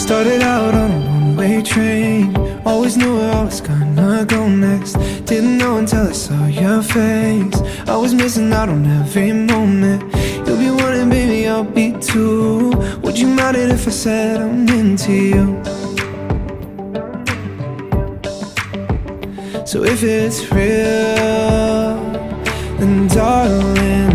Started out on a one-way train, always knew where I was gonna go next. Didn't know until I saw your face. I was missing out on every moment. You'll be one and baby, I'll be two. Would you mind it if I said I'm into you? So if it's real, then darling,